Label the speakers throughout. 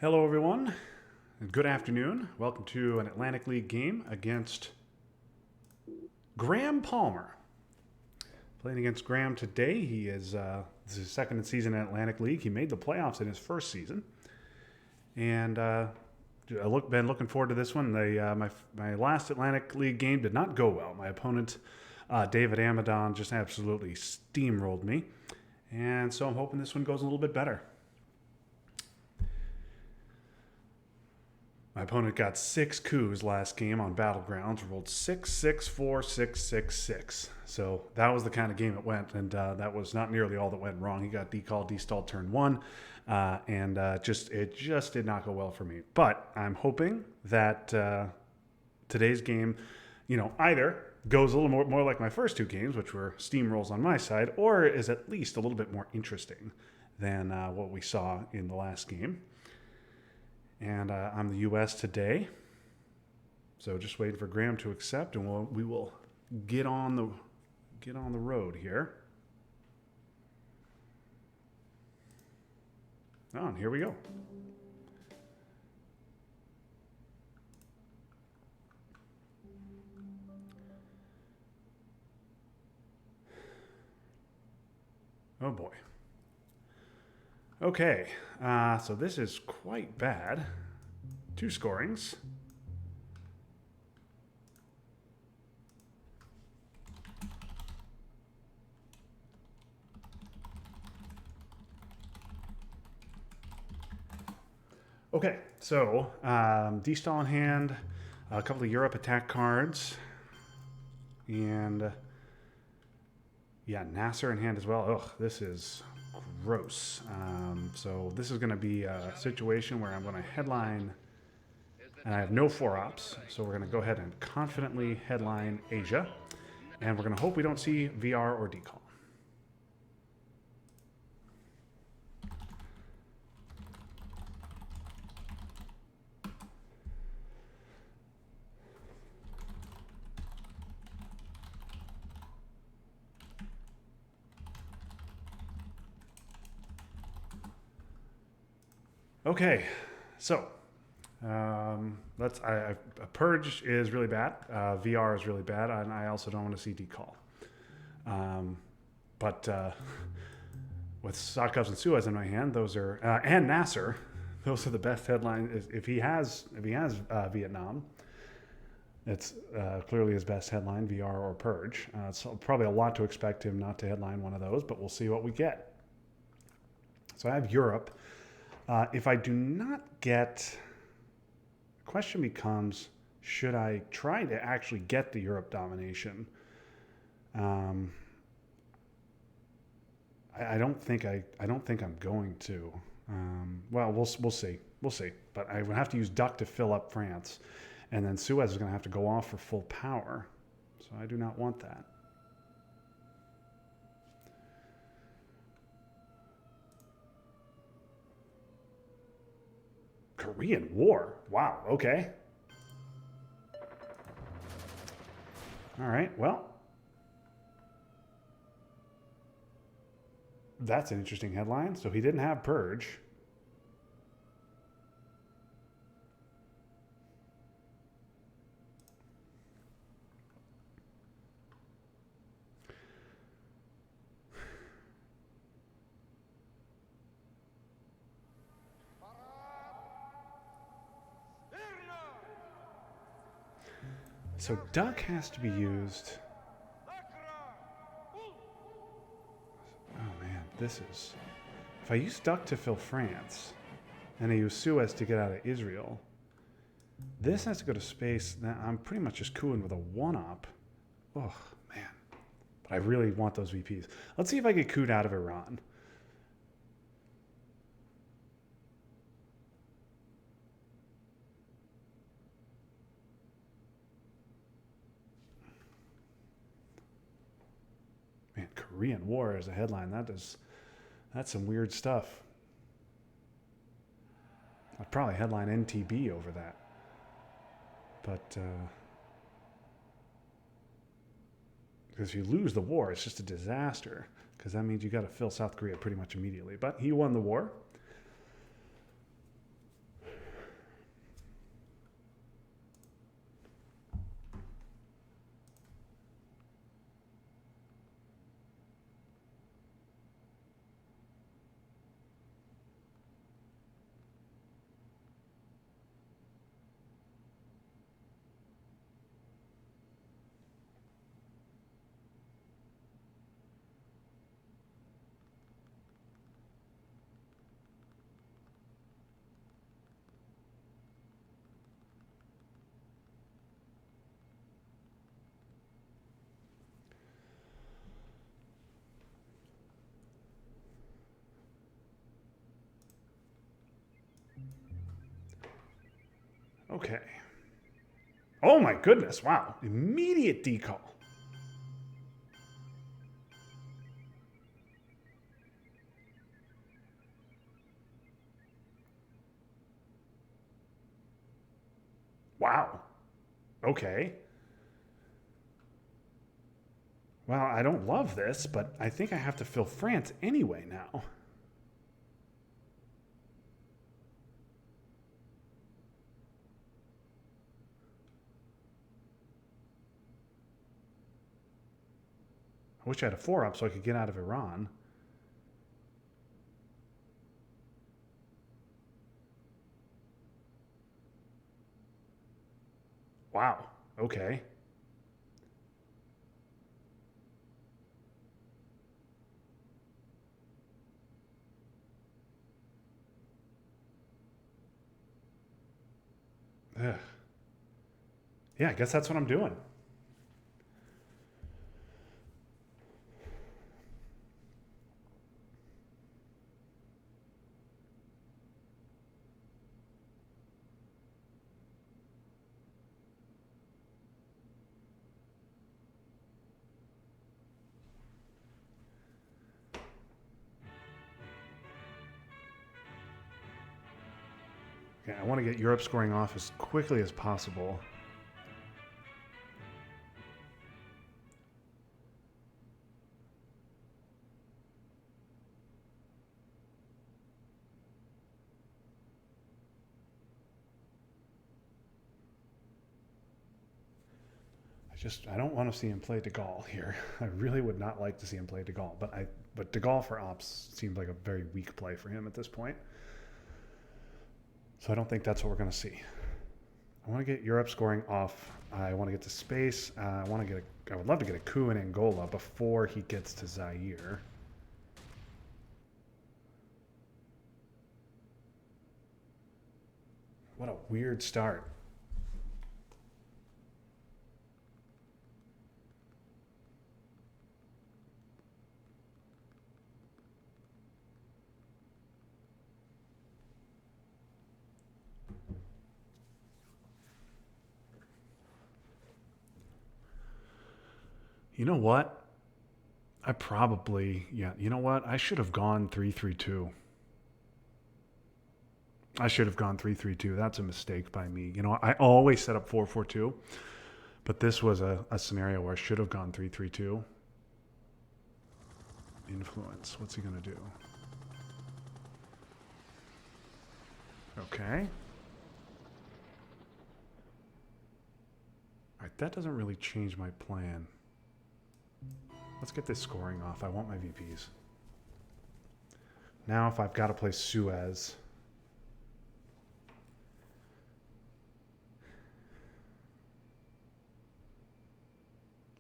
Speaker 1: Hello, everyone. Good afternoon. Welcome to an Atlantic League game against Graham Palmer. Playing against Graham today. This is his second season in Atlantic League. He made the playoffs in his first season, and been looking forward to this one. My last Atlantic League game did not go well. My opponent, David Amadon, just absolutely steamrolled me, and so I'm hoping this one goes a little bit better. My opponent got 6 coups last game on Battlegrounds, rolled 6, 6, 4, 6, 6, 6. So that was the kind of game it went, and that was not nearly all that went wrong. He got decalled, destalled turn 1, and it just did not go well for me. But I'm hoping that today's game, either goes a little more like my first 2 games, which were steamrolls on my side, or is at least a little bit more interesting than what we saw in the last game. And I'm the U.S. today, so just waiting for Graham to accept, and we will get on the road here. Oh, and here we go. Oh boy. Okay, so this is quite bad. 2 scorings. Okay, so D-Stall in hand, a couple of Europe attack cards, and yeah, Nasser in hand as well. Ugh, this is gross. So this is going to be a situation where I'm going to headline, and I have no 4-ops, so we're going to go ahead and confidently headline Asia, and we're going to hope we don't see VR or decall. Okay, so Purge is really bad. VR is really bad, and I also don't want to see decall. But with Sod and Suez in my hand, those are and Nasser, those are the best headlines. If he has Vietnam, it's clearly his best headline, VR or Purge. It's probably a lot to expect him not to headline one of those, but we'll see what we get. So I have Europe. If I do not get, the question becomes, should I try to actually get the Europe domination? I don't think I'm going to. Well, we'll see. We'll see. But I would have to use Duck to fill up France, and then Suez is going to have to go off for full power. So I do not want that. Korean War. Wow. Okay. All right. Well, that's an interesting headline. So he didn't have Purge. So Duck has to be used. Oh man, this is. If I use Duck to fill France, and I use Suez to get out of Israel, this has to go to space. Now I'm pretty much just cooing with a 1-op. Oh man, but I really want those VPs. Let's see if I get cooed out of Iran. Man, Korean War as a headline. That's some weird stuff. I'd probably headline NTB over that. But because if you lose the war, it's just a disaster. Because that means you got to fill South Korea pretty much immediately. But he won the war. Okay. Oh my goodness. Wow. Immediate decall. Wow. Okay. Well, I don't love this, but I think I have to fill France anyway now. I wish I had a 4 up so I could get out of Iran. Wow. Okay. Ugh. Yeah, I guess that's what I'm doing. Okay, I want to get Europe scoring off as quickly as possible. I don't want to see him play De Gaulle here. I really would not like to see him play De Gaulle, but De Gaulle for ops seems like a very weak play for him at this point. So I don't think that's what we're going to see. I want to get Europe scoring off. I want to get to space. I would love to get a coup in Angola before he gets to Zaire. What a weird start. You know what? You know what? I should have gone 3-3-2. I should have gone 3-3-2. That's a mistake by me. You know, I always set up 4-4-2, but this was a scenario where I should have gone 3-3-2. Influence. What's he going to do? Okay. All right, that doesn't really change my plan. Let's get this scoring off. I want my VPs. Now if I've got to play Suez,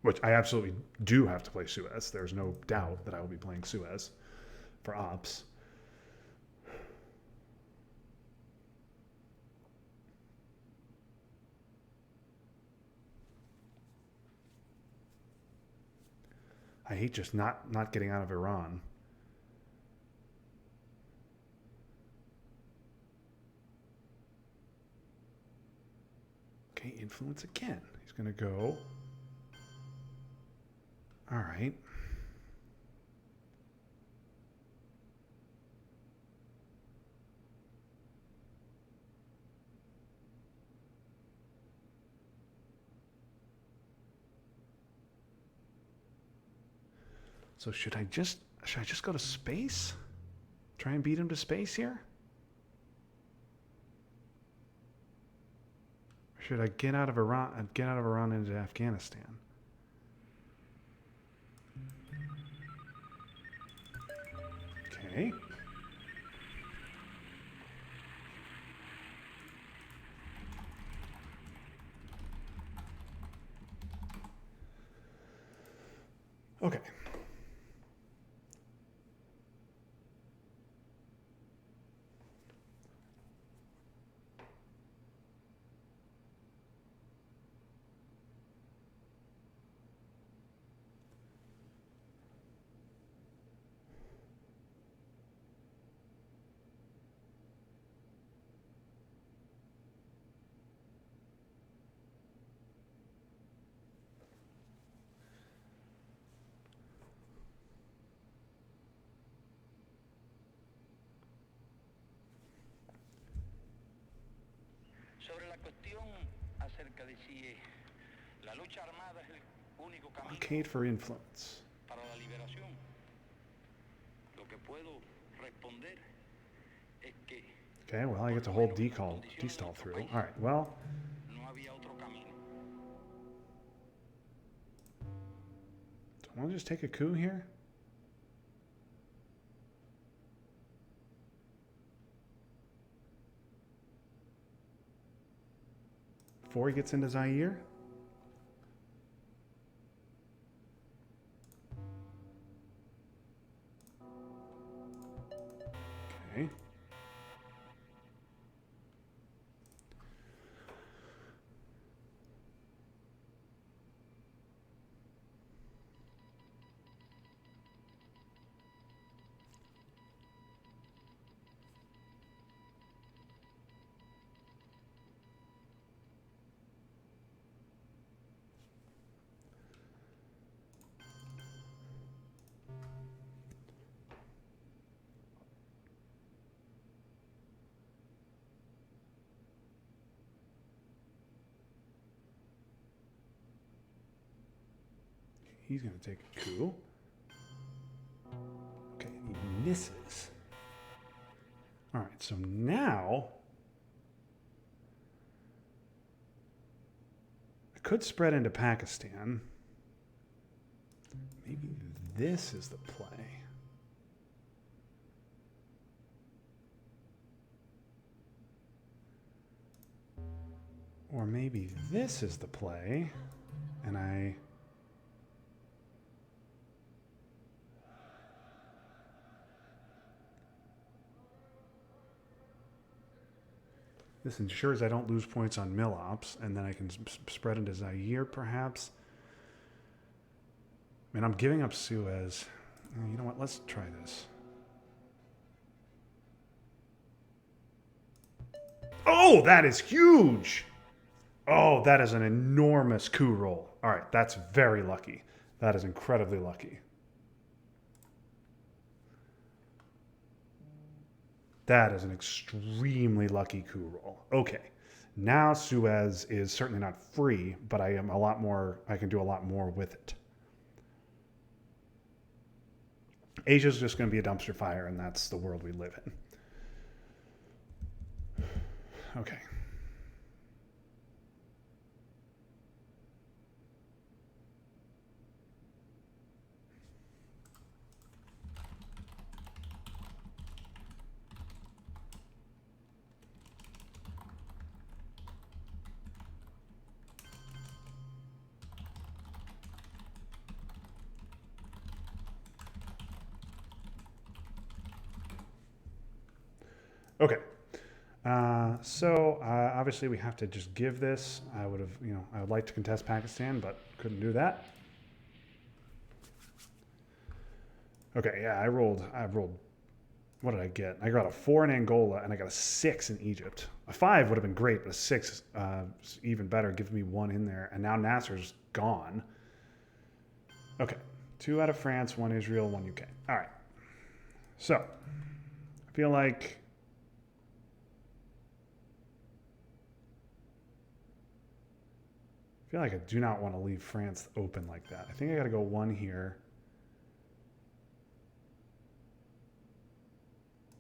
Speaker 1: which I absolutely do have to play Suez. There's no doubt that I will be playing Suez for ops. I hate just not getting out of Iran. Okay, influence again. He's going to go. All right. So should I just go to space? Try and beat him to space here? Or should I get out of Iran into Afghanistan? Okay. Okay. Blockade for influence. Okay, well, I get to hold D-stall through. All right, well. Do I want to just take a coup here? Before he gets into Zaire? Okay. He's going to take a coup. Okay, he misses. All right, so now I could spread into Pakistan. Maybe this is the play. Or maybe this is the play, and I... This ensures I don't lose points on mill ops, and then I can spread into Zaire, perhaps. I mean, I'm giving up Suez. You know what? Let's try this. Oh, that is huge! Oh, that is an enormous coup roll. All right, that's very lucky. That is incredibly lucky. That is an extremely lucky coup roll. Okay, now Suez is certainly not free, but I am a lot more. I can do a lot more with it. Asia's just going to be a dumpster fire, and that's the world we live in. Okay. Okay. So obviously we have to just give this. I would have, I would like to contest Pakistan, but couldn't do that. Okay, yeah, I rolled, what did I get? I got a 4 in Angola, and I got a 6 in Egypt. A 5 would have been great, but a 6 is even better. Give me 1 in there, and now Nasser's gone. Okay, 2 out of France, 1 Israel, 1 UK. All right. So, I feel like... I do not want to leave France open like that. I think I got to go 1 here.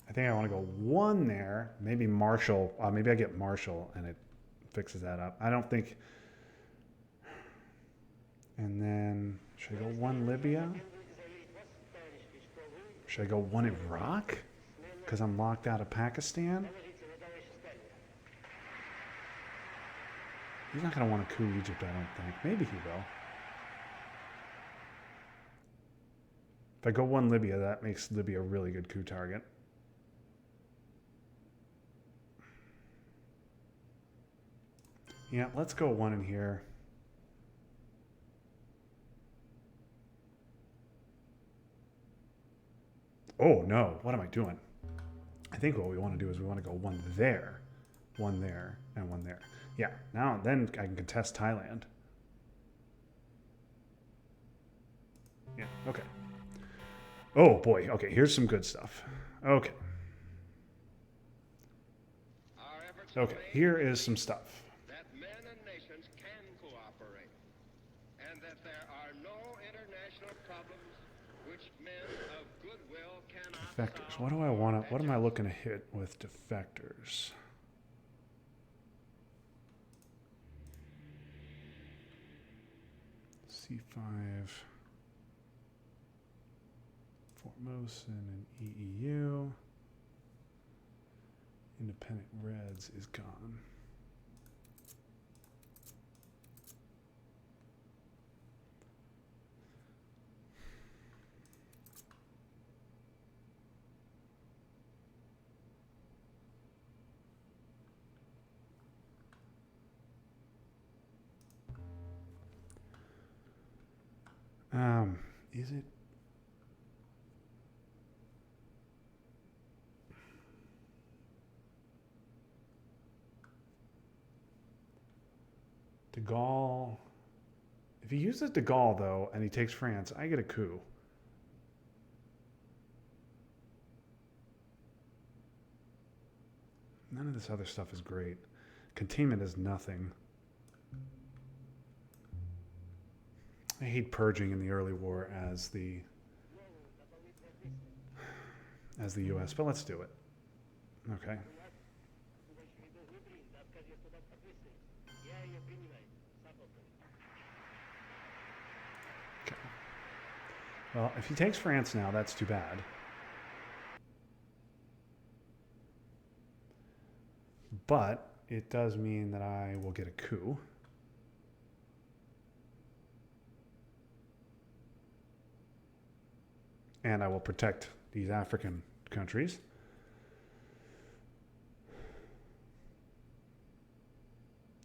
Speaker 1: I think I want to go 1 there. Maybe Marshall. Maybe I get Marshall and it fixes that up. I don't think. And then, should I go 1 Libya? Should I go 1 Iraq? Because I'm locked out of Pakistan? He's not going to want to coup Egypt, I don't think. Maybe he will. If I go 1 Libya, that makes Libya a really good coup target. Yeah, let's go 1 in here. Oh, no. What am I doing? I think what we want to do is we want to go 1 there, 1 there, and 1 there. Yeah, now then I can contest Thailand. Yeah, okay. Oh, boy. Okay, here's some good stuff. Okay. Okay, here is some stuff. Defectors. What do I want to... What am I looking to hit with defectors? C5... Formosan and EEU. Independent Reds is gone. Is it? De Gaulle. If he uses De Gaulle, though, and he takes France, I get a coup. None of this other stuff is great. Containment is nothing. I hate purging in the early war as the U.S., but let's do it. Okay. Okay. Well, if he takes France now, that's too bad. But it does mean that I will get a coup. And I will protect these African countries.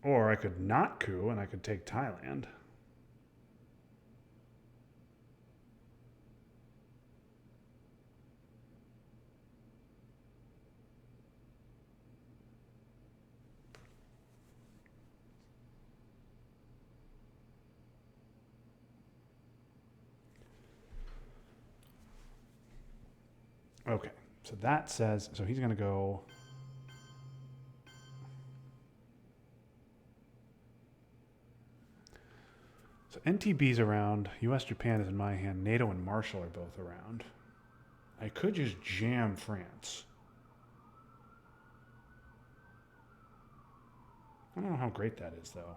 Speaker 1: Or I could not coup and I could take Thailand. Okay, so that says, so he's going to go. So NTB's around. US, Japan is in my hand. NATO and Marshall are both around. I could just jam France. I don't know how great that is, though.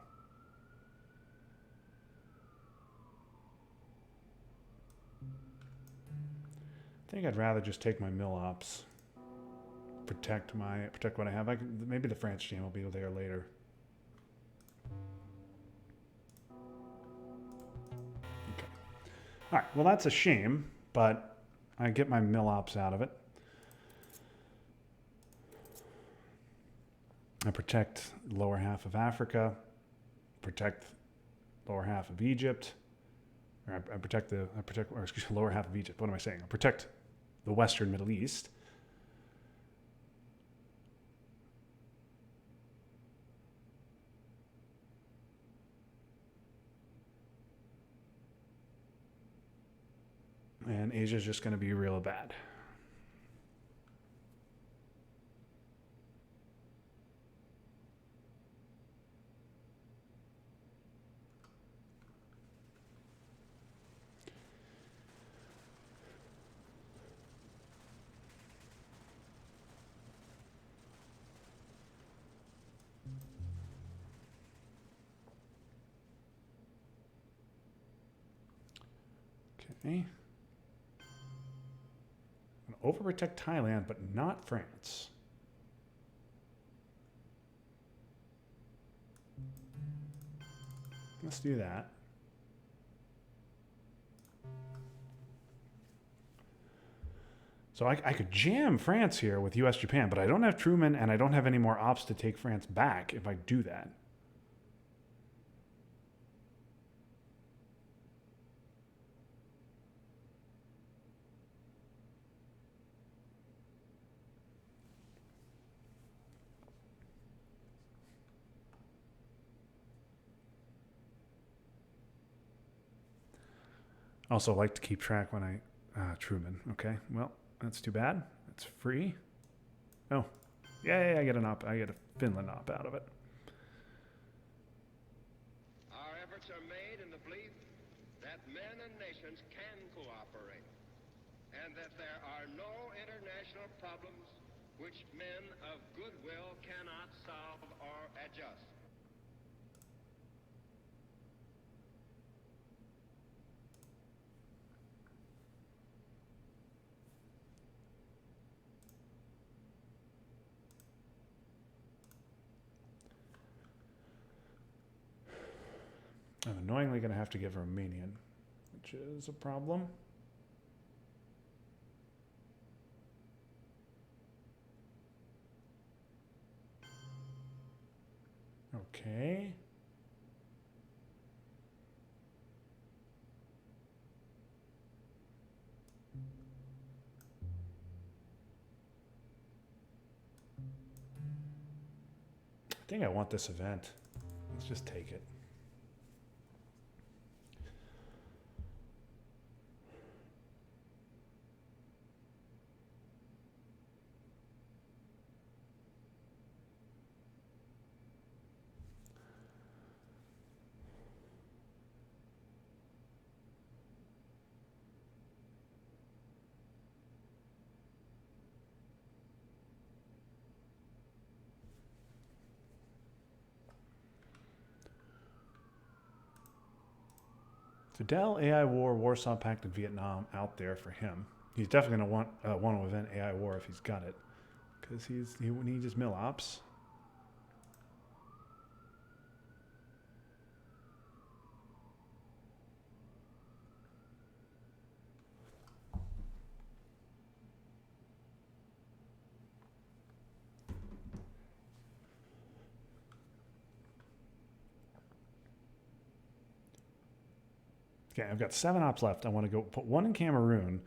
Speaker 1: I think I'd rather just take my mill ops, protect what I have. Maybe the France jam will be there later. Okay. All right. Well, that's a shame, but I get my mill ops out of it. I protect lower half of Africa, protect lower half of Egypt. I protect lower half of Egypt. What am I saying? I protect the Western Middle East. And Asia's just going to be real bad. Okay. I'm going to overprotect Thailand, but not France. Let's do that. So I could jam France here with US, Japan, but I don't have Truman and I don't have any more ops to take France back if I do that. I also like to keep track when I... Truman. Okay, well, that's too bad. It's free. Oh, yay, I get a Finland op out of it.
Speaker 2: Our efforts are made in the belief that men and nations can cooperate. and that there are no international problems which men of goodwill cannot solve or adjust.
Speaker 1: I'm annoyingly going to have to give Romanian, which is a problem. Okay. I think I want this event. Let's just take it. So Dell, AI War, Warsaw Pact, and Vietnam out there for him. He's definitely going to want to event AI War if he's got it, because he needs his mill ops. Okay, I've got 7 ops left. I want to go put 1 in Cameroon.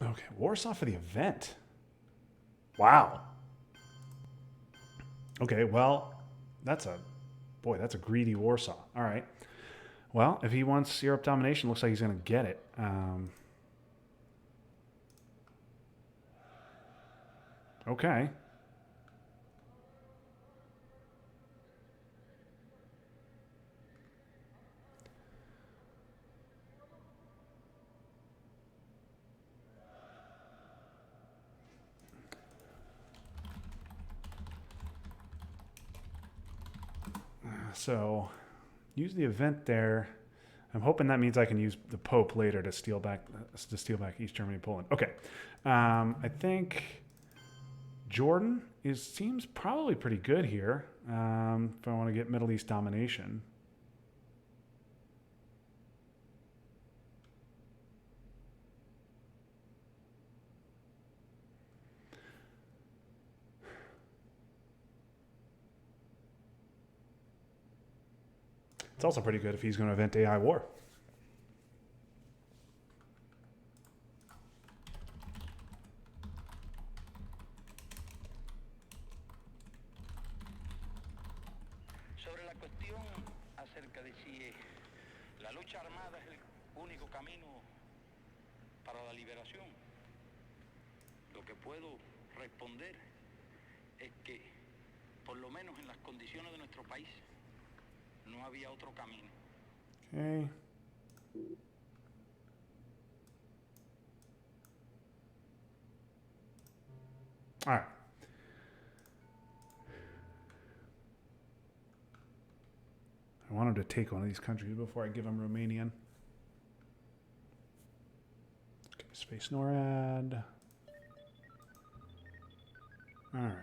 Speaker 1: Okay, Warsaw for the event. Wow. Okay, well, that's a greedy Warsaw. All right. Well, if he wants Europe domination, looks like he's going to get it. Okay. So, use the event there. I'm hoping that means I can use the Pope later to steal back East Germany and Poland. Okay, I think Jordan seems probably pretty good here if I want to get Middle East domination. It's also pretty good if he's going to event AI War.
Speaker 3: Sobre la cuestión acerca de si la lucha armada es el único camino para la liberación, lo que puedo responder es que, por lo menos en las condiciones de nuestro país, no había otro camino.
Speaker 1: Okay. All right. I want him to take one of these countries before I give him Romanian. Okay, Space NORAD. All right.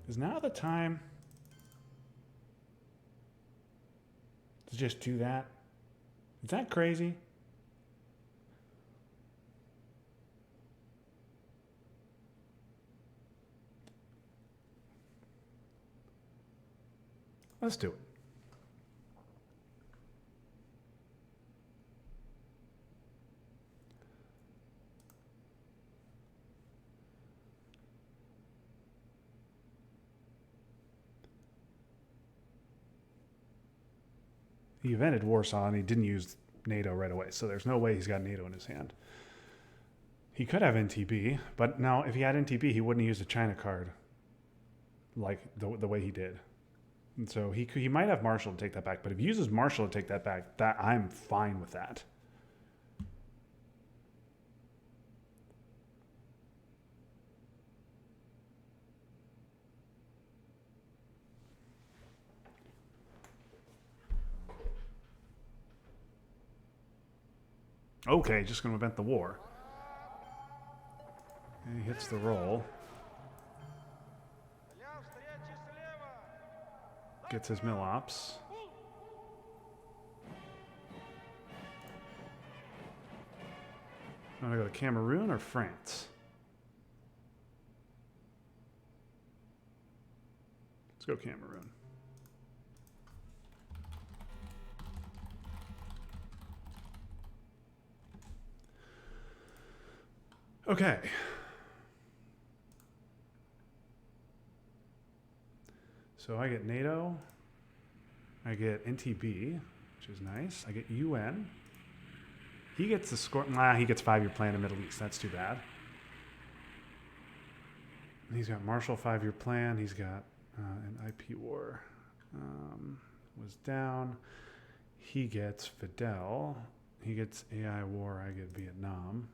Speaker 1: Is now the time to just do that? Is that crazy? Let's do it. He invented Warsaw and he didn't use NATO right away. So there's no way he's got NATO in his hand. He could have NTB, but now if he had NTB, he wouldn't use a China card like the way he did. And so he might have Marshall to take that back, but if he uses Marshall to take that back, that I'm fine with that. Okay, just going to invent the war. And he hits the roll. Gets his mill ops. Want to go to Cameroon or France? Let's go Cameroon. Okay. So I get NATO. I get NTB, which is nice. I get UN. He gets the score. Nah, he gets 5-year plan in the Middle East. That's too bad. And he's got Marshall 5-year plan. He's got an IP war. Was down. He gets Fidel. He gets AI war. I get Vietnam.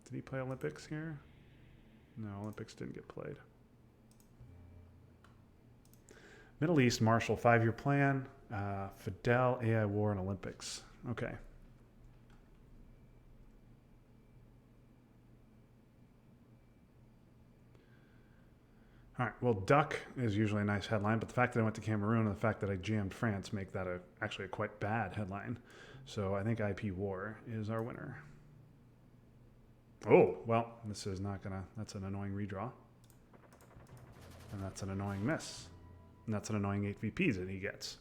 Speaker 1: Did he play Olympics here? No, Olympics didn't get played. Middle East, Marshall, 5-year plan. Fidel, AI war, and Olympics. Okay. All right. Well, duck is usually a nice headline, but the fact that I went to Cameroon and the fact that I jammed France make that actually a quite bad headline. So I think IP war is our winner. Oh, well, this is not gonna, that's an annoying redraw. And that's an annoying miss. And that's an annoying 8 VPs that he gets.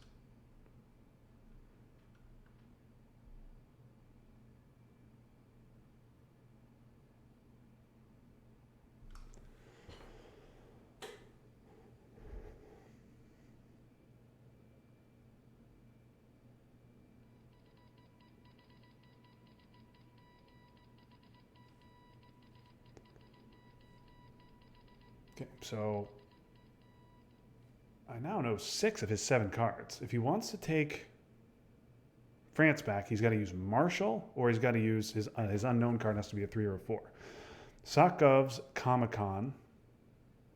Speaker 1: Okay, so I now know 6 of his 7 cards. If he wants to take France back, he's got to use Marshall, or he's got to use his unknown card has to be a 3 or a 4. SOCGov's Comic-Con,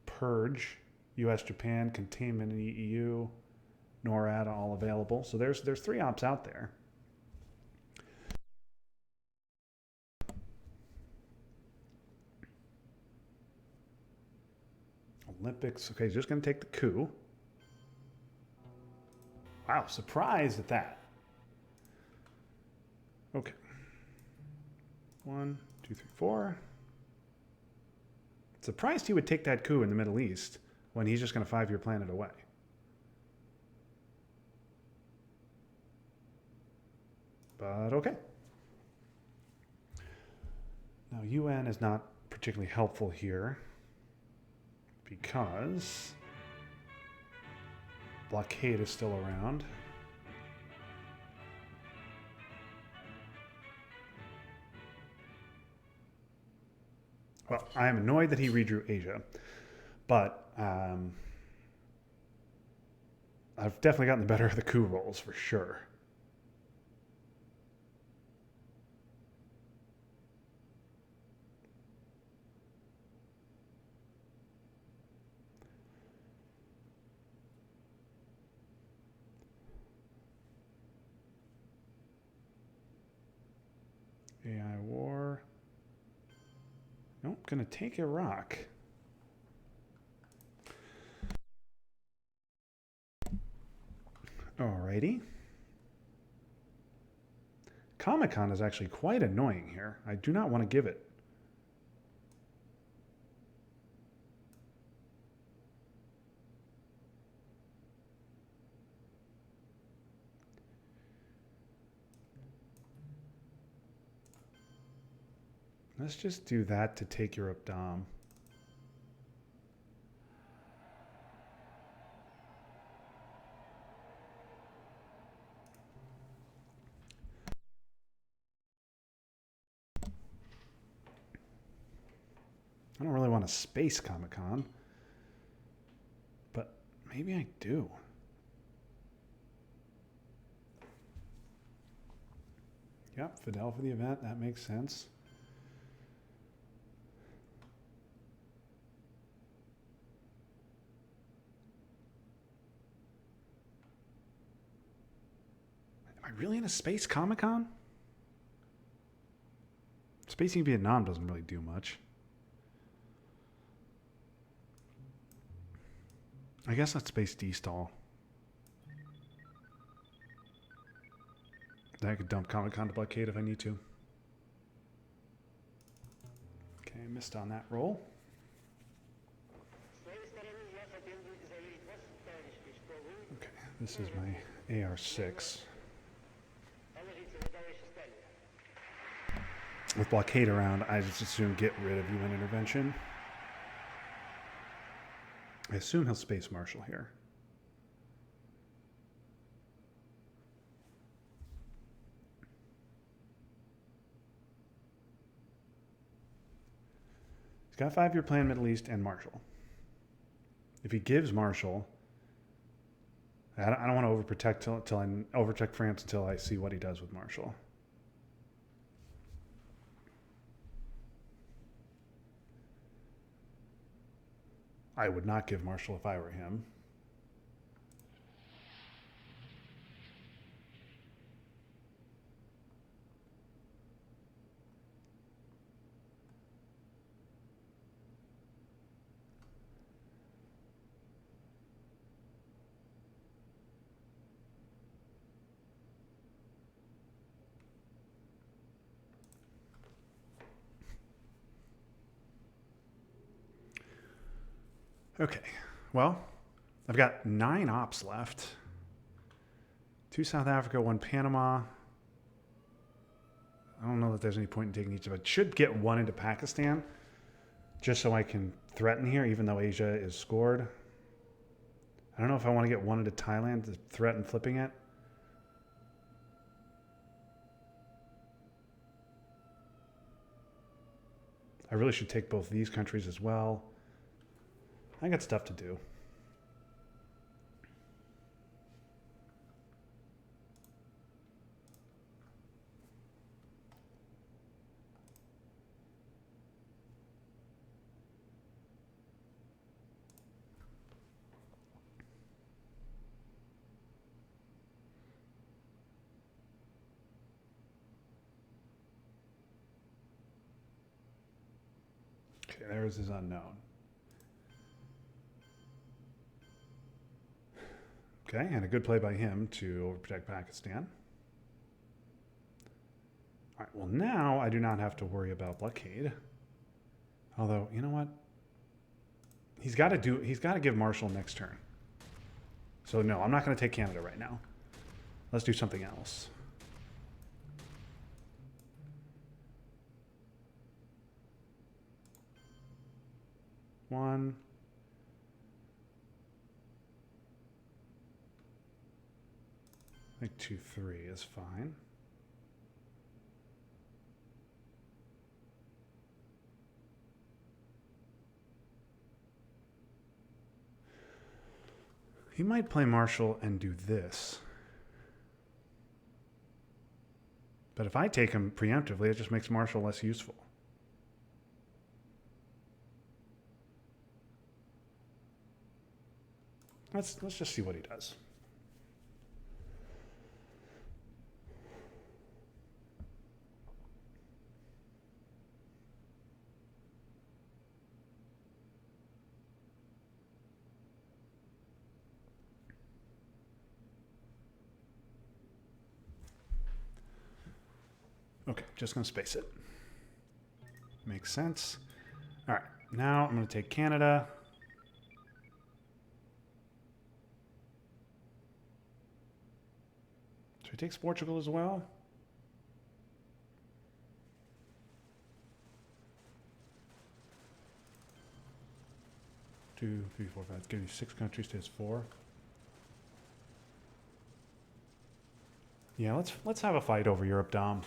Speaker 1: Purge, US, Japan, Containment in the EU, NORAD all available. So there's 3 ops out there. Olympics. Okay, he's just going to take the coup. Wow, surprised at that. Okay. 1, 2, 3, 4. Surprised he would take that coup in the Middle East when he's just going to 5-year plan it away. But okay. Now, UN is not particularly helpful here because blockade is still around. Well, I am annoyed that he redrew Asia, but I've definitely gotten the better of the coup rolls for sure. AI war. Nope, gonna take Iraq. Alrighty. Comic-Con is actually quite annoying here. I do not want to give it. Let's just do that to take Europe Dom. I don't really want a space Comic-Con, but maybe I do. Yep, Fidel for the event. That makes sense. Am I really in a space Comic-Con? Spacing Vietnam doesn't really do much. I guess that's Space D-Stall. I could dump Comic-Con to Blockade if I need to. Okay, missed on that roll. Okay, this is my AR-6. With Blockade around, I just assume get rid of UN Intervention. I assume he'll Space Marshal here. He's got a 5-year plan, Middle East, and Marshall. If he gives Marshall, I don't want to overprotect France until I see what he does with Marshall. I would not give Marshall if I were him. Okay, well, I've got 9 ops left. 2 South Africa, 1 Panama. I don't know that there's any point in taking each of it. Should get 1 into Pakistan, just so I can threaten here, even though Asia is scored. I don't know if I want to get 1 into Thailand to threaten flipping it. I really should take both these countries as well. I got stuff to do. Okay, there's his unknown. Okay, and a good play by him to overprotect Pakistan. All right, well now I do not have to worry about Blockade. Although, you know what? He's got to give Marshall next turn. So no, I'm not going to take Canada right now. Let's do something else. One. I think 2-3 is fine. He might play Marshall and do this. But if I take him preemptively, it just makes Marshall less useful. Let's just see what he does. Okay, just going to space it. Makes sense. All right, now I'm going to take Canada. So he takes Portugal as well. Two, three, four, five. Give you 6 countries to his 4. Yeah, let's have a fight over Europe, Dom.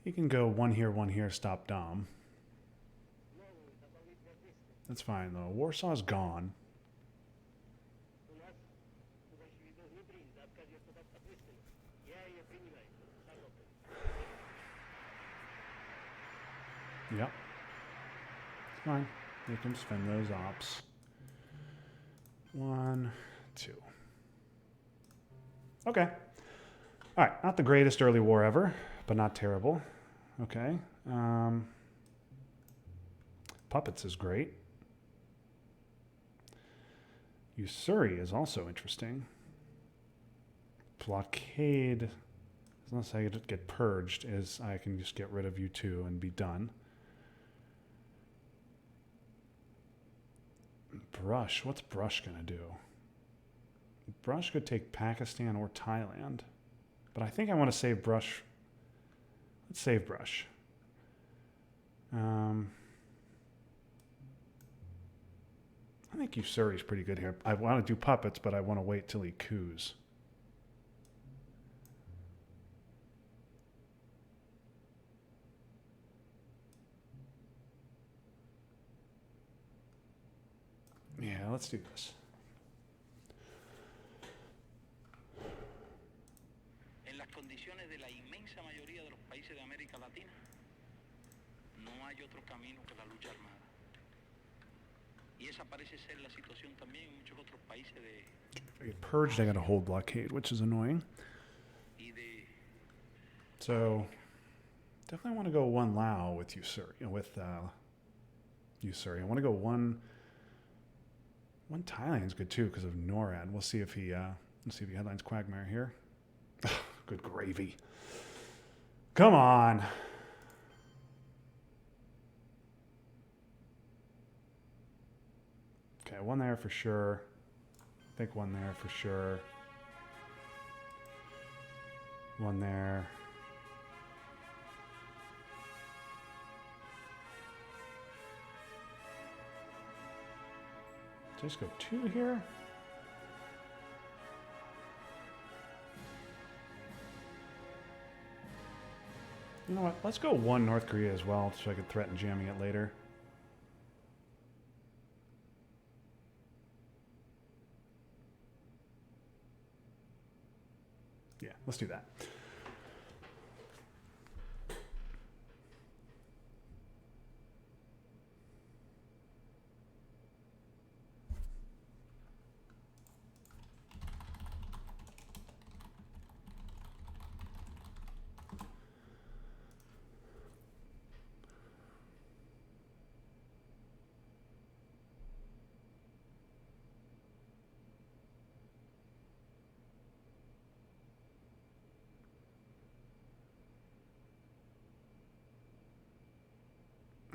Speaker 1: He can go one here, stop Dom. That's fine though. Warsaw's gone. Yep. It's fine. You can spend those ops. 1, 2. Okay. All right. Not the greatest early war ever, but not terrible. Okay. Puppets is great. Usuri is also interesting. Blockade, unless I get purged, is I can just get rid of you two and be done. Brush, what's Brush gonna do? Brush could take Pakistan or Thailand, but I think I want to save Brush. Let's save Brush. I think Usuri's pretty good here. I want to do puppets, but I want to wait till he coups. Yeah, let's do this.
Speaker 3: En las condiciones de la inmensa mayoría de los países de América Latina, no hay otro camino que la lucha armada. Y esa parece ser la situación también en muchos otros países de...
Speaker 1: If I get purged, I gotta hold blockade, which is annoying. So, definitely want to go one Lao with Usuri. Usuri. I want to go one Thailand's good too because of NORAD. We'll see if he headlines Quagmire here. Good gravy. Come on. Okay, one there for sure. I think one there for sure. One there. Just go 2 here. You know what? Let's go 1 North Korea as well so I could threaten jamming it later. Yeah, let's do that.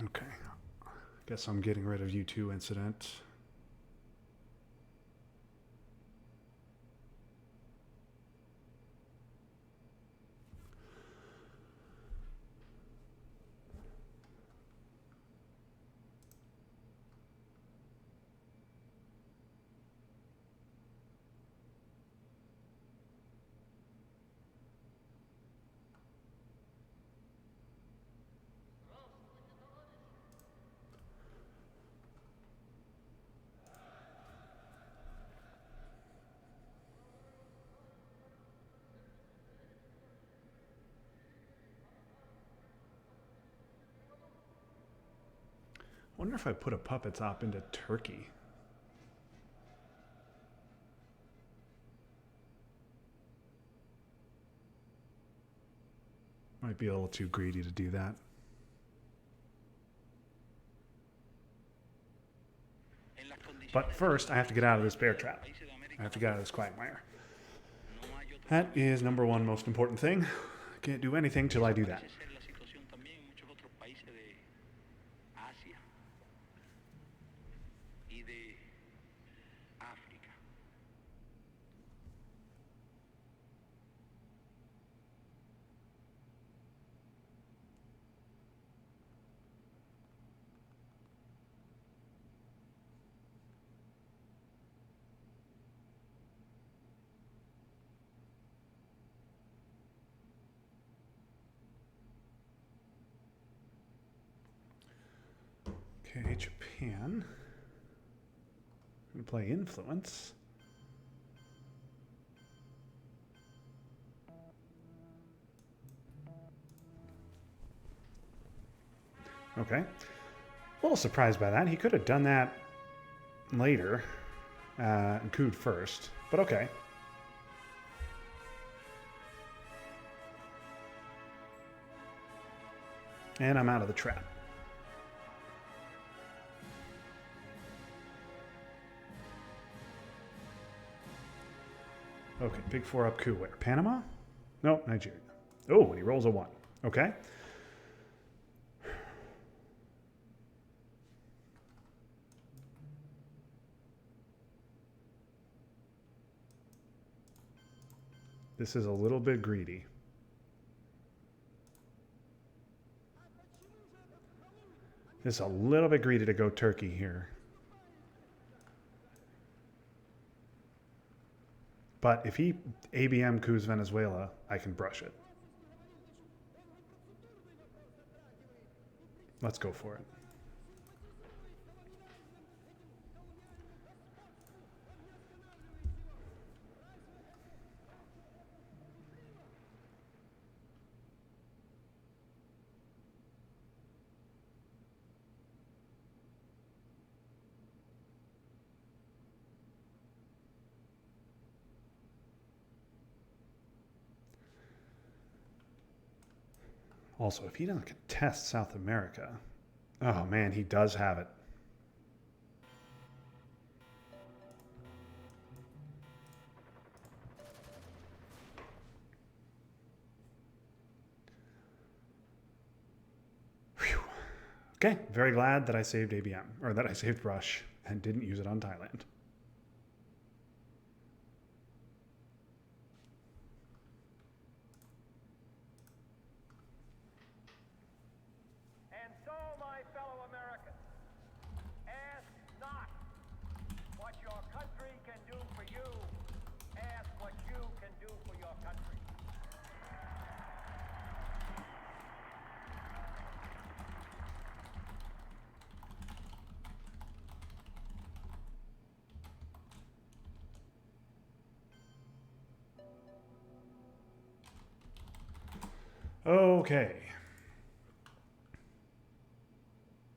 Speaker 1: Okay. Guess I'm getting rid of U2 incident. I wonder if I put a puppets op into Turkey. Might be a little too greedy to do that. But first, I have to get out of this bear trap. I have to get out of this quagmire. That is number 1 most important thing. I can't do anything till I do that. Okay, Japan. I'm going to play influence. Okay. A little surprised by that. He could have done that later and cooed first, but okay. And I'm out of the trap. Okay, big 4 up coup where? Panama? Nope, Nigeria. Oh, and he rolls a 1. Okay. This is a little bit greedy. It's a little bit greedy to go Turkey here. But if he ABM coups Venezuela, I can brush it. Let's go for it. Also, if he doesn't contest South America, oh man, he does have it. Whew. Okay, very glad that I saved ABM, or that I saved Rush and didn't use it on Thailand.
Speaker 2: And so, my fellow Americans, ask not what your country can do for you. Ask what you can do for your country.
Speaker 1: Okay.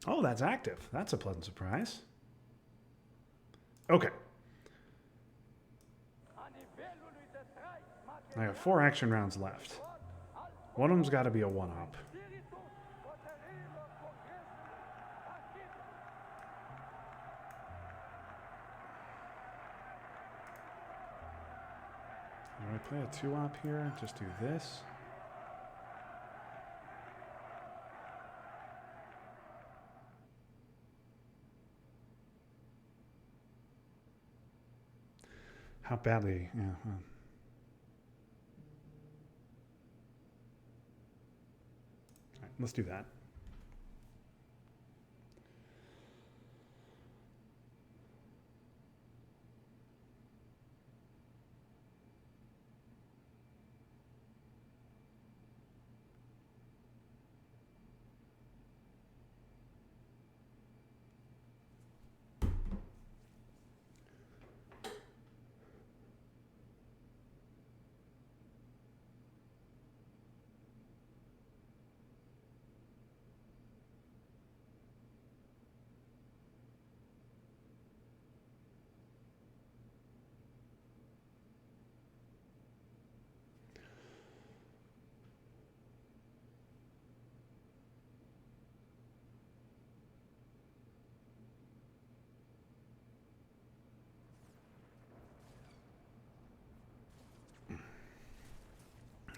Speaker 1: Oh, that's active. That's a pleasant surprise. Okay. I have 4 action rounds left. One of them's got to be a 1-up. Do I play a 2-op here? Just do this. How badly? Yeah. Well. All right, let's do that.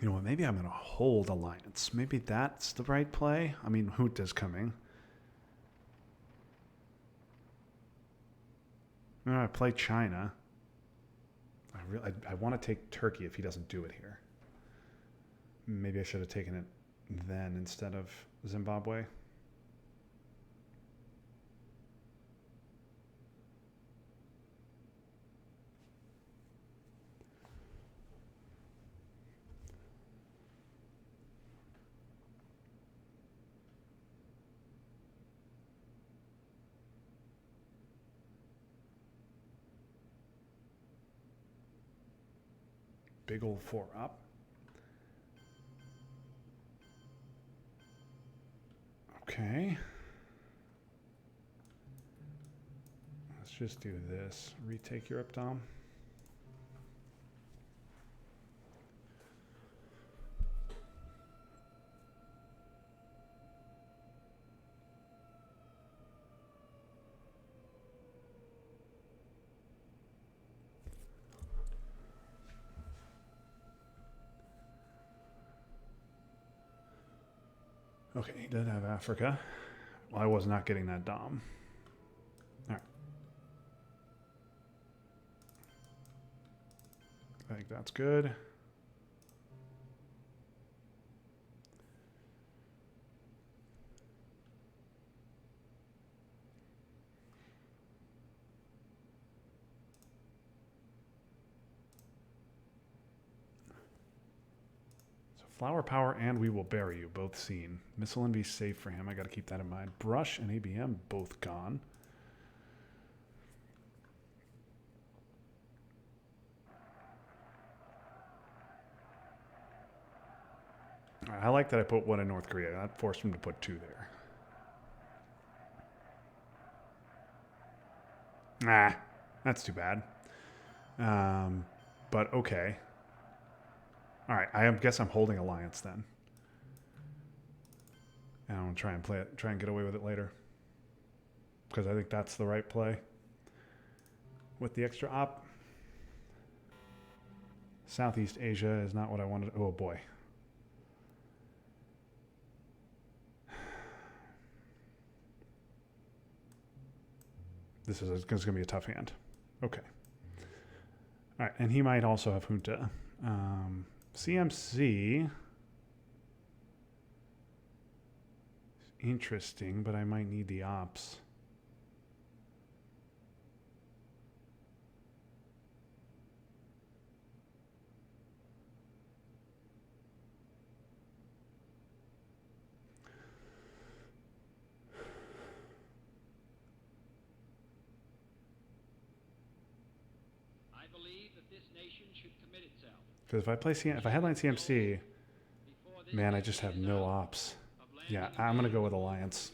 Speaker 1: You know what? Maybe I'm going to hold Alliance. Maybe that's the right play. I mean, Junta's coming. I play China. I want to take Turkey if he doesn't do it here. Maybe I should have taken it then instead of Zimbabwe. big old 4 up. Okay. Let's just do this. Retake Europe, Dom. Okay, he did have Africa. Well, I was not getting that Dom. All right. I think that's good. Flower Power and We Will Bury You, both seen. Missile Envy safe for him. I got to keep that in mind. Brush and ABM, both gone. All right, I like that I put 1 in North Korea. That forced him to put 2 there. Nah, that's too bad. But okay. All right, I guess I'm holding Alliance then. And I'm gonna try and play it, try and get away with it later, because I think that's the right play. With the extra op, Southeast Asia is not what I wanted. Oh boy. This is going to be a tough hand. Okay. All right, and he might also have Junta. CMC. Interesting, but I might need the ops.
Speaker 4: I believe that this nation should commit itself.
Speaker 1: Because if I play if I headline CMC, man, I just have no ops. Yeah, I'm gonna go with Alliance.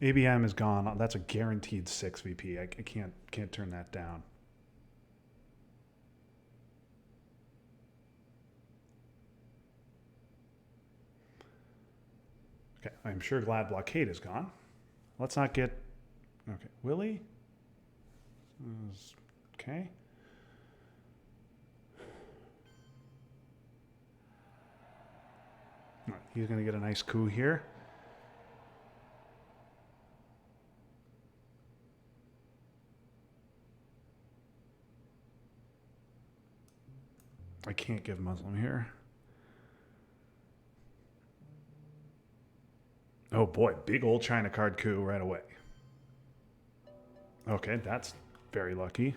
Speaker 1: ABM is gone. That's a guaranteed 6 VP. I can't turn that down. Okay, I'm sure Glad Blockade is gone. Let's not get... Okay, Willie? Okay. All right, he's going to get a nice coup here. I can't give Muslim here. Oh boy, big old China card coup right away. Okay, that's very lucky.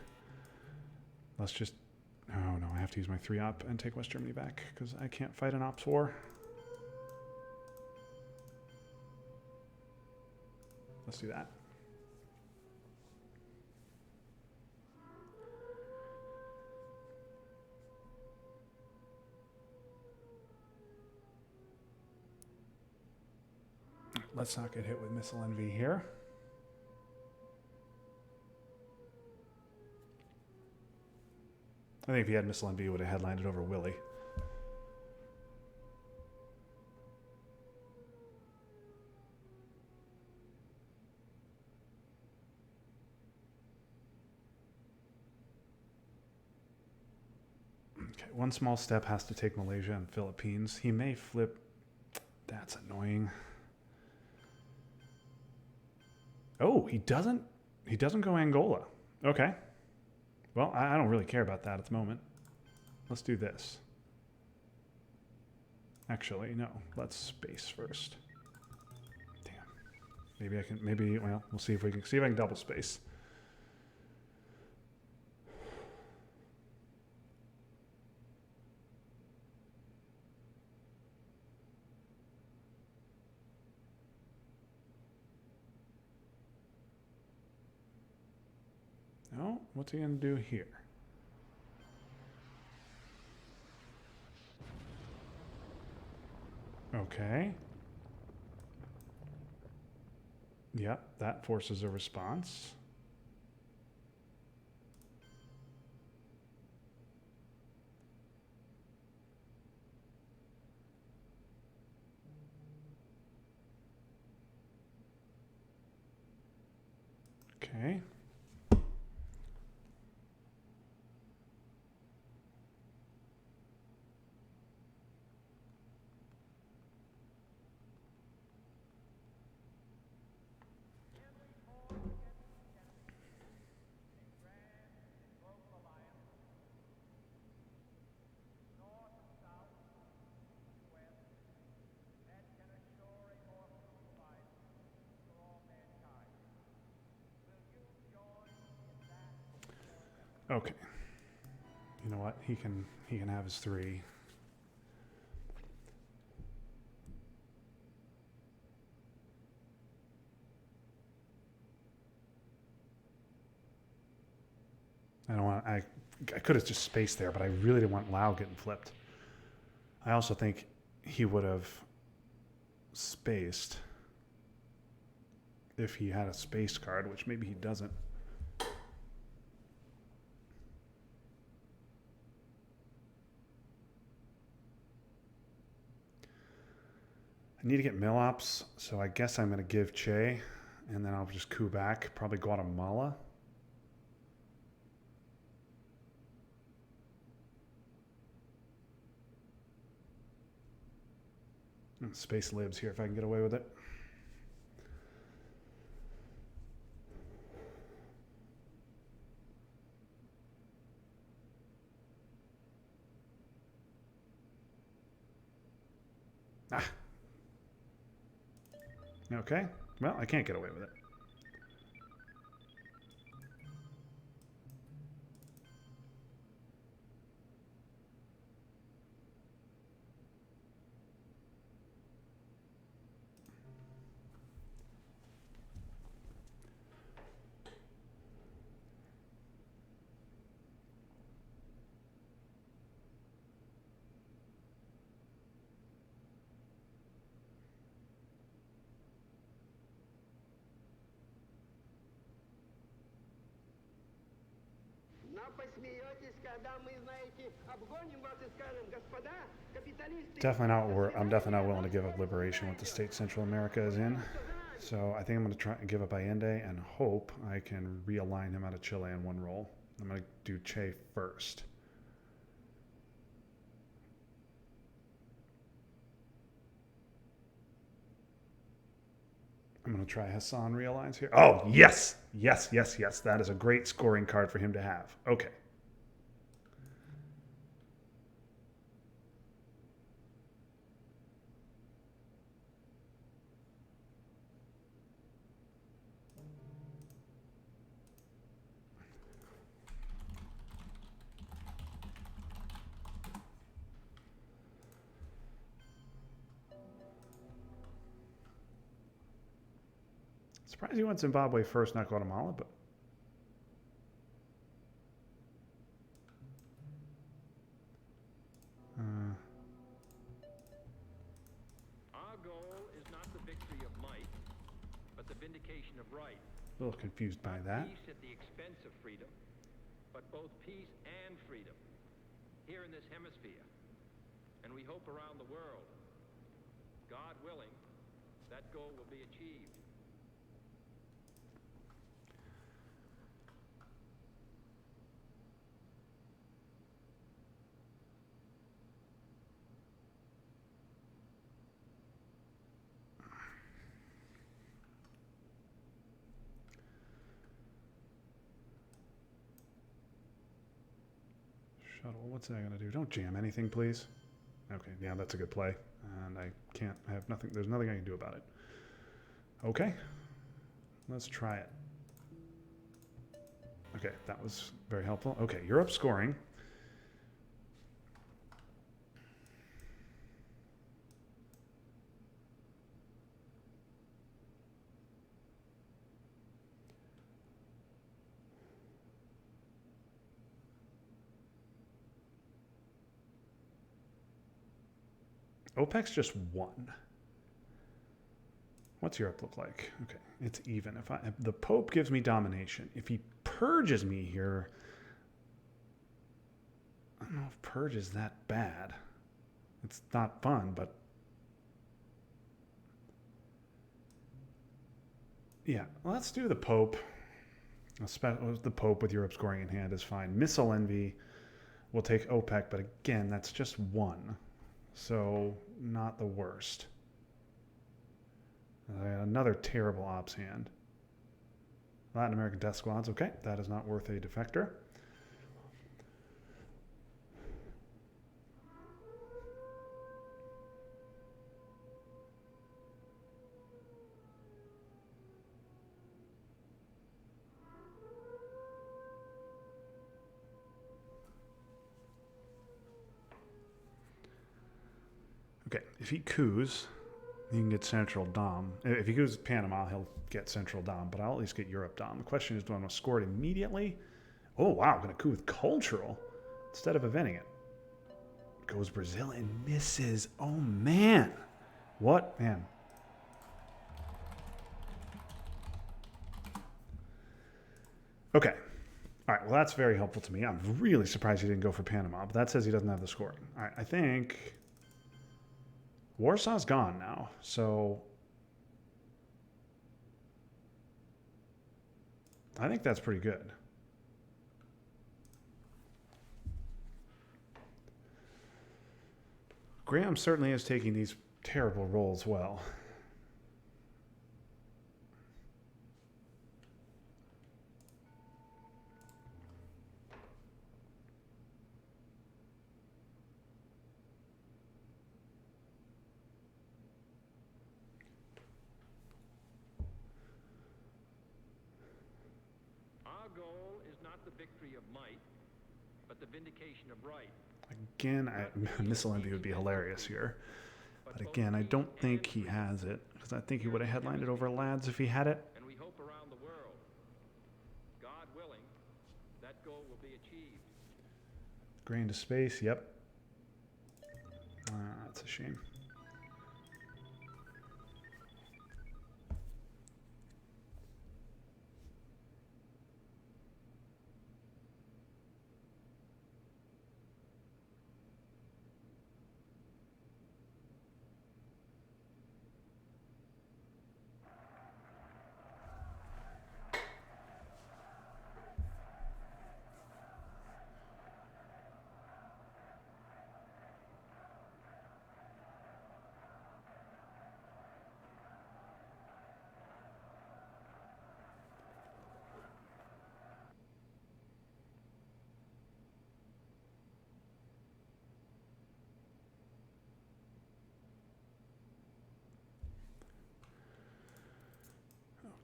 Speaker 1: Let's just... Oh no, I have to use my 3-op and take West Germany back because I can't fight an ops war. Let's do that. Let's not get hit with missile envy here. I think if he had missile envy, he would have headlined it over Willie. Okay, one small step has to take Malaysia and Philippines. He may flip. That's annoying. Oh, he doesn't go Angola. Okay. Well, I don't really care about that at the moment. Let's do this. Actually, no. Let's space first. Damn. Maybe I can, well, we'll see if I can double space. No, what's he gonna do here? Okay. Yep, that forces a response. Okay. Okay. You know what? He can have his 3. I don't want. I could have just spaced there, but I really didn't want Lao getting flipped. I also think he would have spaced if he had a space card, which maybe he doesn't. I need to get Millops, so I guess I'm going to give Che, and then I'll just coup back, probably Guatemala. And space libs here if I can get away with it. Ah. Okay. Well, I can't get away with it. Definitely not. I'm definitely not willing to give up liberation with the state Central America is in. So I think I'm going to try and give up Allende and hope I can realign him out of Chile in 1 roll. I'm going to do Che first. I'm going to try Hassan realigns here. Oh, yes. Yes, yes, yes. That is a great scoring card for him to have. Okay. Surprised he went Zimbabwe first, not Guatemala, but
Speaker 5: Our goal is not the victory of might, but the vindication of right.
Speaker 1: a little confused by that.
Speaker 5: Peace at the expense of freedom, but both peace and freedom here in this hemisphere, and we hope around the world. God willing, that goal will be achieved.
Speaker 1: Shuttle, what's that going to do? Don't jam anything, please. Okay, yeah, that's a good play. And I can't have nothing. There's nothing I can do about it. Okay, let's try it. Okay, that was very helpful. Okay, Europe scoring. OPEC's just 1. What's Europe look like? Okay, it's even. If the Pope gives me domination, if he purges me here, I don't know if purge is that bad. It's not fun, but yeah, let's do the Pope. The Pope with Europe scoring in hand is fine. Missile envy will take OPEC, but again, that's just 1, so not the worst. Another terrible ops hand. Latin American death squads. Okay, that is not worth a defector. Okay, if he coups, he can get Central Dom. If he goes Panama, he'll get Central Dom, but I'll at least get Europe Dom. The question is, do I want to score it immediately? Oh, wow, I'm going to coup with Cultural instead of eventing it. Goes Brazil and misses. Oh, man. What? Man. Okay. All right, well, that's very helpful to me. I'm really surprised he didn't go for Panama, but that says he doesn't have the scoring. All right, I think Warsaw's gone now, so I think that's pretty good. Graham certainly is taking these terrible rolls well.
Speaker 5: Our goal is not the victory of might, but the vindication of right.
Speaker 1: Again, Missile Envy would be hilarious here. But again, I don't think he has it, because I think he would have headlined it over Lads if he had it.
Speaker 5: And we hope around the world, God willing, that goal will be achieved.
Speaker 1: Gray into space, yep. That's a shame.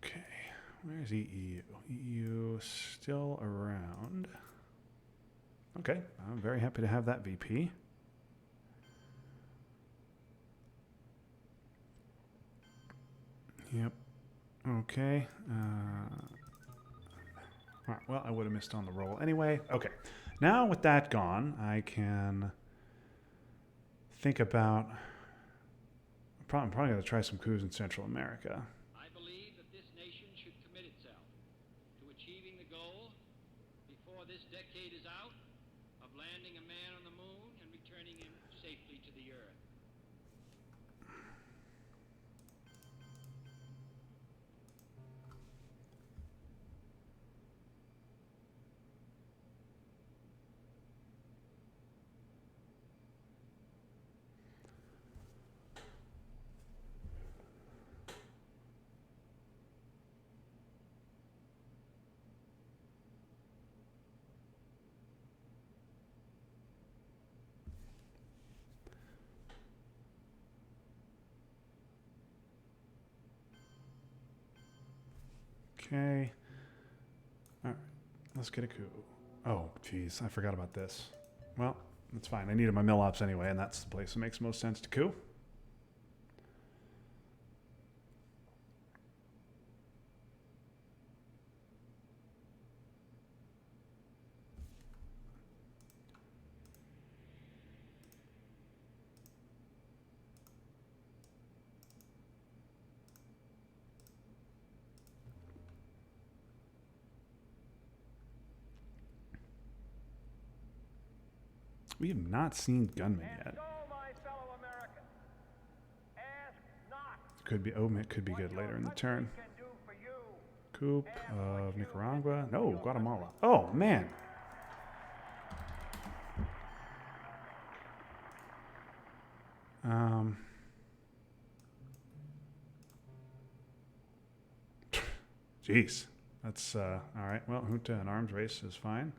Speaker 1: Okay, where's EU? EU still around. Okay, I'm very happy to have that VP. Yep. Okay. Well, I would have missed on the roll anyway. Okay. Now with that gone, I can think about. I'm probably going to try some coups in Central America.
Speaker 4: I believe that this nation should commit itself to achieving the goal before this decade is out of landing a man on the moon and returning him safely to the earth.
Speaker 1: Okay. All right. Let's get a coup. Oh, geez. I forgot about this. Well, that's fine. I needed my mill ops anyway, and that's the place that makes most sense to coup. We have not seen Gunman
Speaker 2: And
Speaker 1: yet.
Speaker 2: so, my fellow Americans, ask not
Speaker 1: Could be it could be
Speaker 2: what
Speaker 1: good
Speaker 2: your
Speaker 1: later in the
Speaker 2: country
Speaker 1: turn.
Speaker 2: can do for you.
Speaker 1: Coup
Speaker 2: Ask
Speaker 1: of
Speaker 2: what you
Speaker 1: Nicaragua.
Speaker 2: can do for
Speaker 1: No,
Speaker 2: your
Speaker 1: Guatemala.
Speaker 2: country.
Speaker 1: Oh man. Um. Jeez. That's all right. Well, Junta and arms race is fine.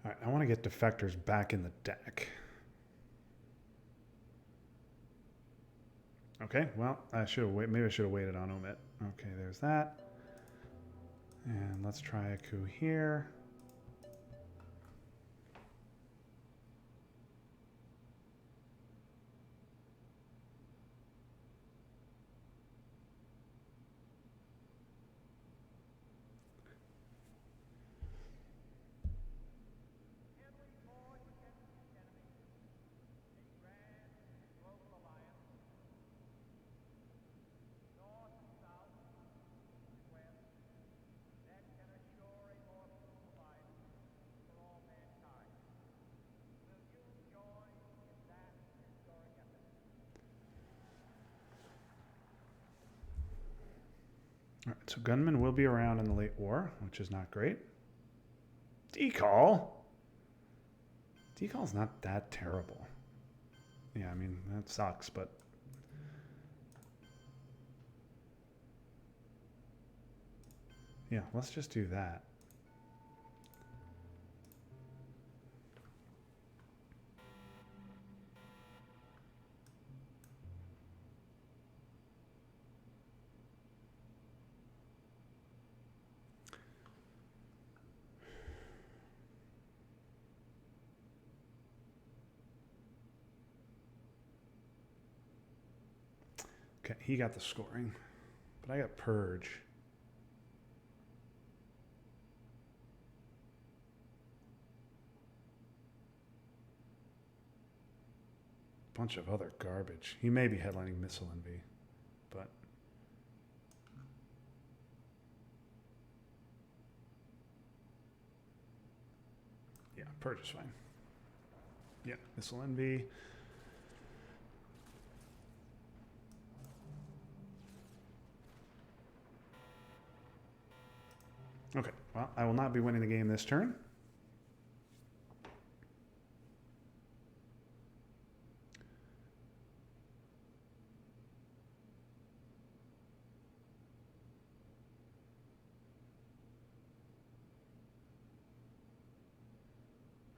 Speaker 1: All right, I want to get defectors back in the deck. Okay, well, I should have maybe I should have waited on omit. Okay, there's that. And let's try a coup here. All right, so gunmen will be around in the late war, which is not great. Decall? Decall's not that terrible. Yeah, I mean, that sucks, but... Yeah, let's just do that. Okay, he got the scoring, but I got Purge. Bunch of other garbage. He may be headlining Missile Envy, but... Yeah, Purge is fine. Yeah, Missile Envy. Okay, well, I will not be winning the game this turn.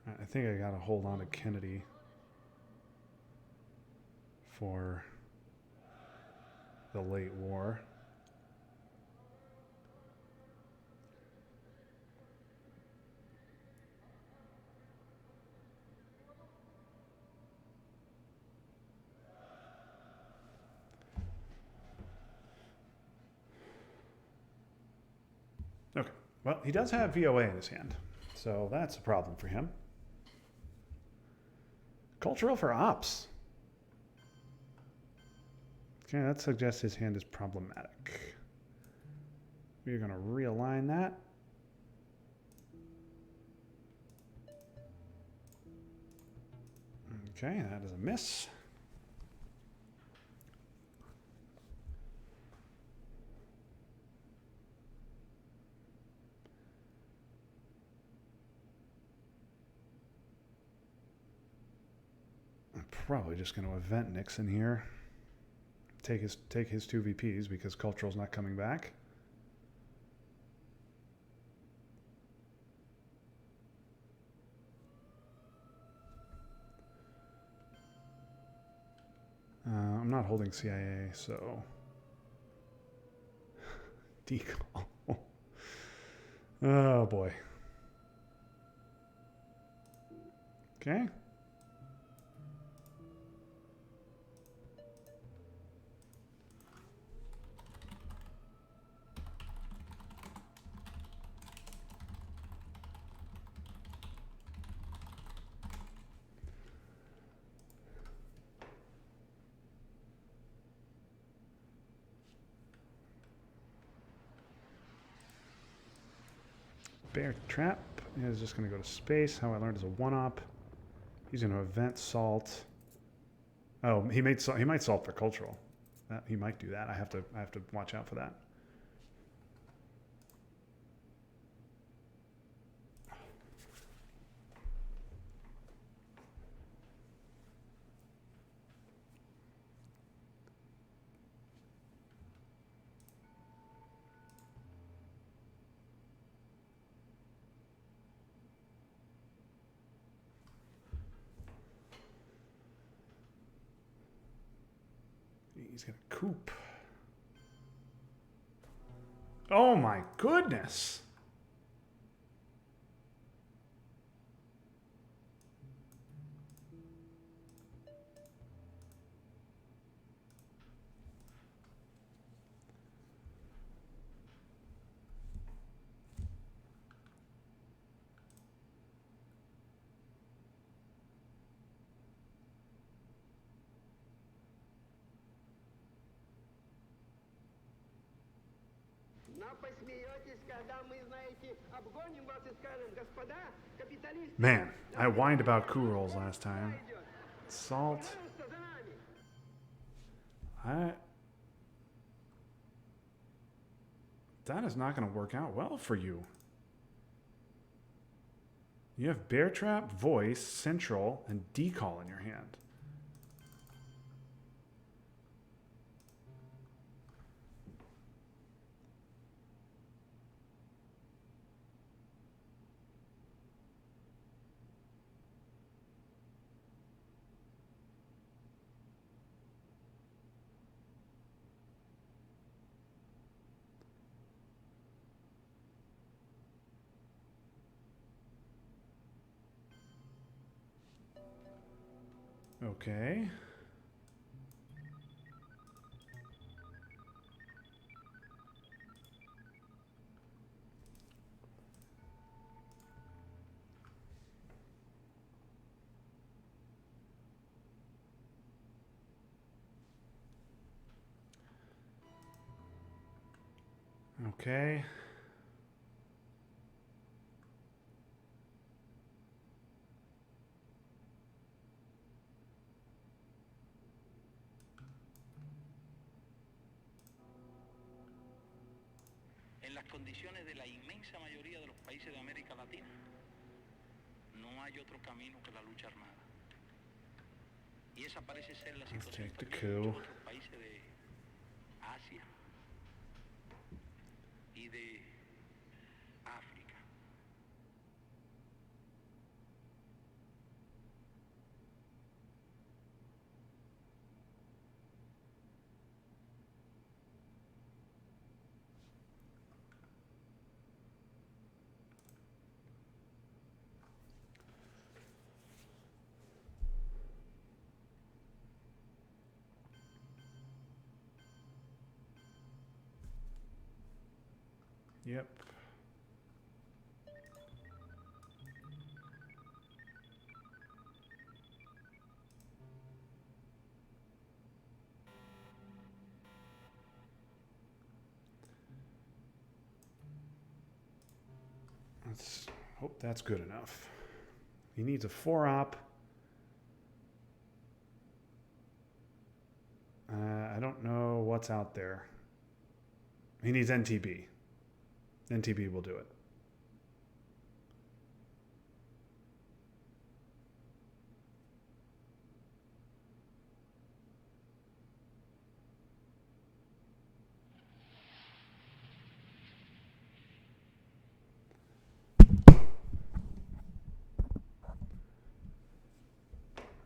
Speaker 1: I think I got to hold on to Kennedy for the late war. Okay, well, he does have VOA in his hand, so that's a problem for him. Cultural for ops. Okay, that suggests his hand is problematic. We're going to realign that. Okay, that is a miss. I'm probably just going to event Nixon here. Take his 2 VPs because Cultural's not coming back. I'm not holding CIA, so decall. Oh boy. Okay. Bear Trap is just going to go to space. How I Learned is a 1-op. He's going to event salt. Oh, he might salt for cultural. He might do that. I have to watch out for that. He's going to coop. Oh my goodness.
Speaker 6: Посмеетесь, когда мы, знаете, обгоним вас и скажем, господа, капиталисты.
Speaker 1: Man, I whined about coup rolls last time. Salt.
Speaker 6: Пожалуйста, за нами.
Speaker 1: That is not going to work out well for you. You have Bear Trap, Voice, Central, and Decall in your hand. Okay. Okay.
Speaker 3: En las condiciones de la inmensa mayoría de los países de América Latina, no hay otro camino que la lucha armada. Y esa parece ser la situación
Speaker 1: take the
Speaker 3: también en
Speaker 1: coup.
Speaker 3: muchos otros países de Asia y de África.
Speaker 1: Yep. Let's hope that's good enough. He needs a 4-op. I don't know what's out there. He needs NTB. NTB will do it.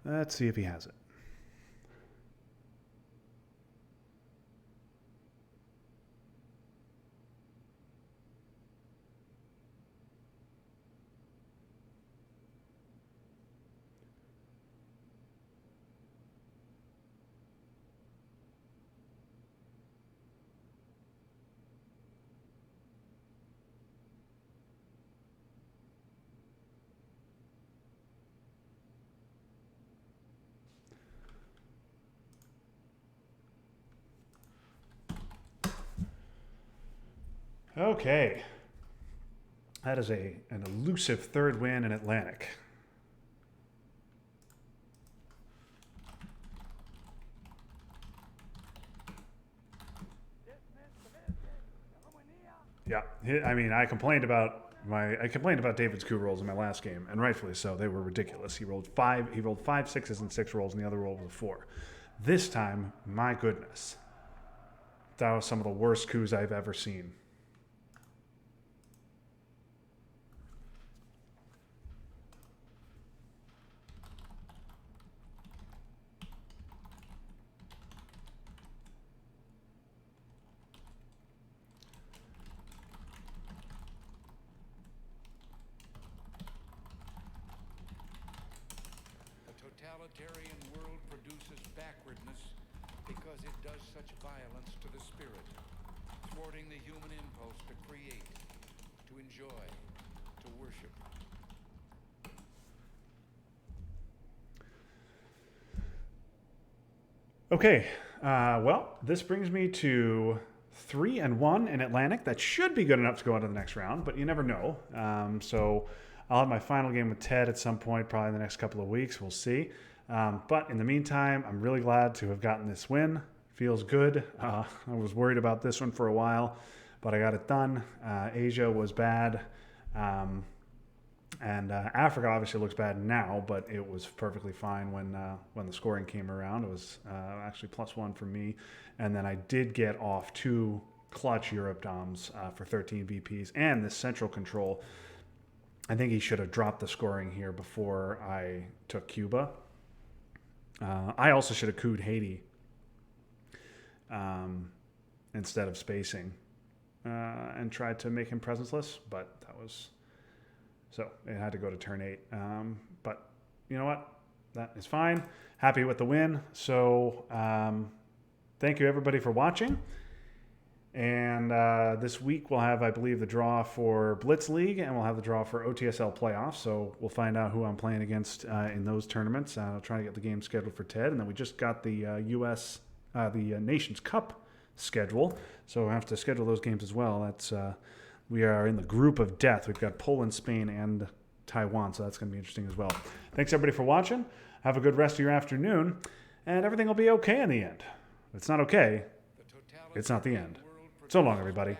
Speaker 1: Let's see if he has it. Okay. That is an elusive third win in Atlantic. Yeah, I mean, I complained about David's coup rolls in my last game, and rightfully so. They were ridiculous. He rolled five sixes and 6 rolls, and the other roll was a 4. This time, my goodness, that was some of the worst coups I've ever seen.
Speaker 7: Totalitarian world produces backwardness because it does such violence to the spirit, thwarting the human impulse to create, to enjoy, to worship.
Speaker 1: Okay, well, this brings me to 3-1 in Atlantic. That should be good enough to go on to the next round, but you never know. So I'll have my final game with Ted at some point, probably in the next couple of weeks. We'll see. But in the meantime, I'm really glad to have gotten this win. Feels good. I was worried about this one for a while, but I got it done. Asia was bad. And Africa obviously looks bad now, but it was perfectly fine when the scoring came around. It was actually +1 for me. And then I did get off 2 clutch Europe Doms for 13 VPs. And this central control, I think he should have dropped the scoring here before I took Cuba. I also should have cooed Haiti instead of spacing and tried to make him presenceless, but that was... So it had to go to turn 8. But you know what? That is fine. Happy with the win. So thank you, everybody, for watching. And this week we'll have, I believe, the draw for Blitz League, and we'll have the draw for OTSL playoffs. So we'll find out who I'm playing against in those tournaments. I'll try to get the game scheduled for Ted. And then we just got the the Nations Cup schedule. So we'll have to schedule those games as well. That's... we are in the group of death. We've got Poland, Spain, and Taiwan, so that's going to be interesting as well. Thanks, everybody, for watching. Have a good rest of your afternoon, and everything will be okay in the end. If it's not okay, it's not the end. So long, everybody.